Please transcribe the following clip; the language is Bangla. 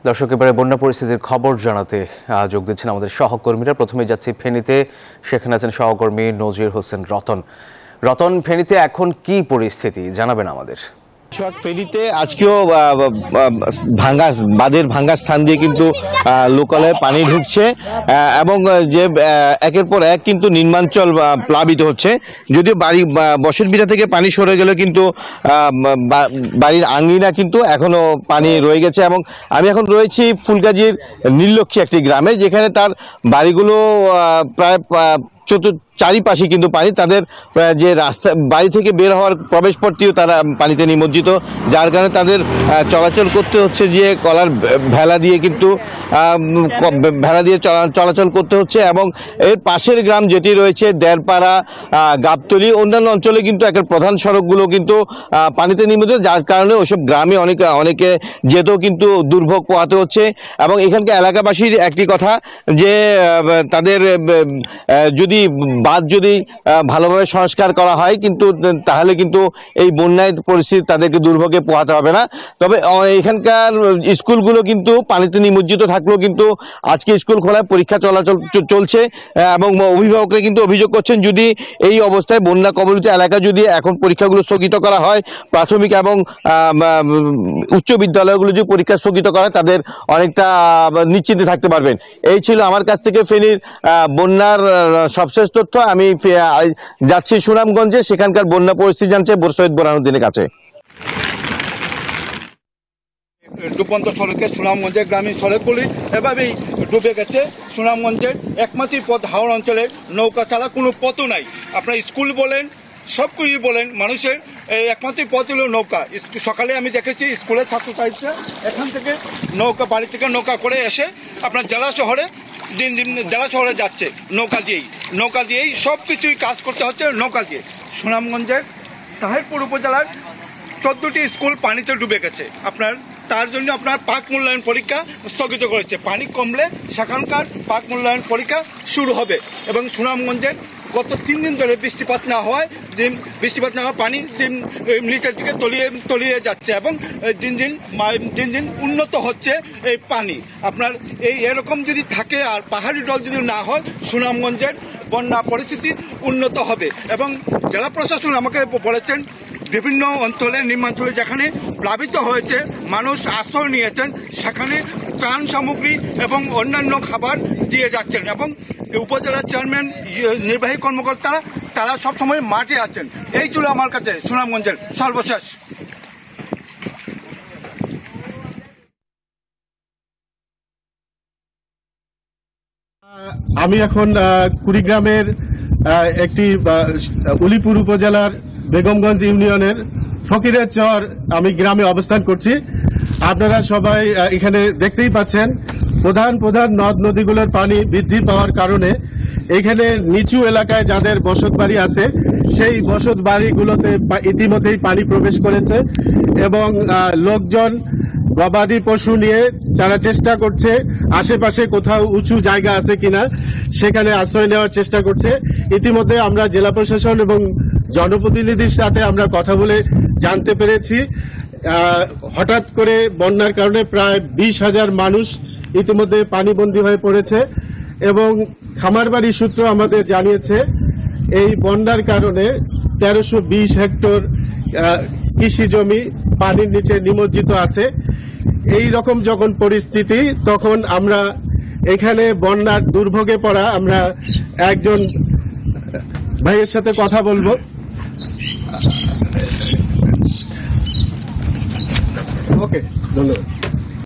দর্শক, এবারে বন্যা পরিস্থিতির খবর জানাতে যোগ দিচ্ছেন আমাদের সহকর্মীরা। প্রথমে যাচ্ছি ফেনীতে, সেখানে আছেন সহকর্মী নজির হোসেন রতন। রতন, ফেনীতে এখন কি পরিস্থিতি জানাবেন আমাদের? ফেনীতে আজকেও বাঁধের ভাঙ্গা স্থান দিয়ে কিন্তু লোকালয়ে পানি ঢুকছে এবং যে একের পর এক কিন্তু নির্মাঞ্চল প্লাবিত হচ্ছে। যদিও বাড়ি বসত ভিটা থেকে পানি সরে গেলে কিন্তু বাড়ির আঙ্গিনা কিন্তু এখনো পানি রয়ে গেছে। এবং আমি এখন রয়েছি ফুলগাজীর নীললক্ষ্মী একটি গ্রামে, যেখানে তার বাড়িগুলো প্রায় চারিপাশে কিন্তু পানি। তাদের যে রাস্তা, বাড়ি থেকে বের হওয়ার প্রবেশ পথটিও তারা পানিতে নিমজ্জিত, যার কারণে তাদের চলাচল করতে হচ্ছে যে কলার ভেলা দিয়ে, কিন্তু ভেলা দিয়ে চলাচল করতে হচ্ছে। এবং এর পাশের গ্রাম যেটি রয়েছে দেড়পাড়া, গাবতলী, অন্যান্য অঞ্চলে কিন্তু একের প্রধান সড়কগুলো কিন্তু পানিতে নিমজ্জিত, যার কারণে ওইসব গ্রামে অনেকে যেতেও কিন্তু দুর্ভোগ পোহাতে হচ্ছে। এবং এখানকার এলাকাবাসীর একটি কথা যে তাদের যদি বাঁধ যদি ভালোভাবে সংস্কার করা হয় কিন্তু তাহলে কিন্তু এই বন্যায় পরিস্থিতি তাদেরকে দুর্ভোগে পোহাতে হবে না। তবে এখানকার স্কুলগুলো কিন্তু পানিতে নিমজ্জিত থাকলেও কিন্তু আজকে স্কুল খোলায় পরীক্ষা চলাচল চলছে এবং অভিভাবকরা কিন্তু অভিযোগ করছেন যদি এই অবস্থায় বন্যা কবলিত এলাকা যদি এখন পরীক্ষাগুলো স্থগিত করা হয়, প্রাথমিক এবং উচ্চ বিদ্যালয়গুলো যদি পরীক্ষা স্থগিত করা হয়, তাদের অনেকটা নিশ্চিন্তে থাকতে পারবেন। এই ছিল আমার কাছ থেকে ফেনীর বন্যার সবশেষ তথ্য। আমি যাচ্ছি সুনামগঞ্জে, সেখানকার বন্যা পরিস্থিতি জানছে সৈয়দ বোরহানুদ্দিনের কাছে। ডুবন্ত সড়কে সুনামগঞ্জের গ্রামীণ সড়কগুলি এভাবেই ডুবে গেছে। সুনামগঞ্জের একমাত্র পথ হাওড় অঞ্চলের নৌকা ছাড়া কোনো পথও নাই। আপনার স্কুল বলেন, সব কিছুই বলেন, মানুষের এই একমাত্র পথ হলো নৌকা। সকালে আমি দেখেছি স্কুলের ছাত্রছাত্রীরা এখান থেকে বাড়ি থেকে নৌকা করে এসে আপনার জেলা শহরে জেলা শহরে যাচ্ছে নৌকা দিয়েই সব কিছুই কাজ করতে হচ্ছে নৌকা দিয়ে। সুনামগঞ্জের তাহিরপুর উপজেলার 14টি স্কুল পানিতে ডুবে গেছে। তার জন্য আপনার পাক মূল্যায়ন পরীক্ষা স্থগিত করেছে। পানি কমলে সেখানকার পাক মূল্যায়ন পরীক্ষা শুরু হবে। এবং সুনামগঞ্জের গত 3 দিন ধরে বৃষ্টিপাত না হওয়ার পানি নিচের দিকে তলিয়ে যাচ্ছে এবং দিন দিন উন্নত হচ্ছে এই পানি। আপনার এরকম যদি থাকে আর পাহাড়ি জল যদি না হয়, সুনামগঞ্জের বন্যা পরিস্থিতি উন্নত হবে। এবং জেলা প্রশাসন আমাকে বলেছেন বিভিন্ন অঞ্চলে, নিম্নাঞ্চলে যেখানে প্লাবিত হয়েছে, মানুষ আশ্রয় নিয়েছেন, সেখানে ত্রাণ সামগ্রী এবং অন্যান্য খাবার দিয়ে যাচ্ছেন। এবং উপজেলার চেয়ারম্যান, নির্বাহী কর্মকর্তারা তারা সবসময় মাঠে আছেন। এই ছিল আমার কাছে সুনামগঞ্জের সর্বশেষ। আমি এখন কুড়িগ্রামের একটি উলিপুর উপজেলার বেগমগঞ্জ ইউনিয়নের ফকিরের চর আমি গ্রামে অবস্থান করছি। আপনারা সবাই এখানে দেখতেই পাচ্ছেন প্রধান নদ নদীগুলোর পানি বৃদ্ধি পাওয়ার কারণে এখানে নিচু এলাকায় যাদের বসত বাড়ি আছে সেই বসত বাড়িগুলোতে ইতিমধ্যেই পানি প্রবেশ করেছে এবং লোকজন গবাদি পশু নিয়ে তারা চেষ্টা করছে আশেপাশে কোথাও উঁচু জায়গা আছে কিনা সেখানে আশ্রয় নেওয়ার চেষ্টা করছে। ইতিমধ্যে আমরা জেলা প্রশাসন এবং জনপ্রতিনিধির সাথে আমরা কথা বলে জানতে পেরেছি হঠাৎ করে বন্যার কারণে প্রায় 20,000 মানুষ ইতিমধ্যে পানিবন্দী হয়ে পড়েছে এবং খামারবাড়ি সূত্র আমাদের জানিয়েছে এই বন্যার কারণে 1320 হেক্টর কৃষি জমি পানির নিচে নিমজ্জিত আছে। এই রকম যখন পরিস্থিতি, তখন আমরা এখানে বন্যার দুর্ভোগে পড়া আমরা একজন ভাইয়ের সাথে কথা বলবো। ওকে, ধন্যবাদ।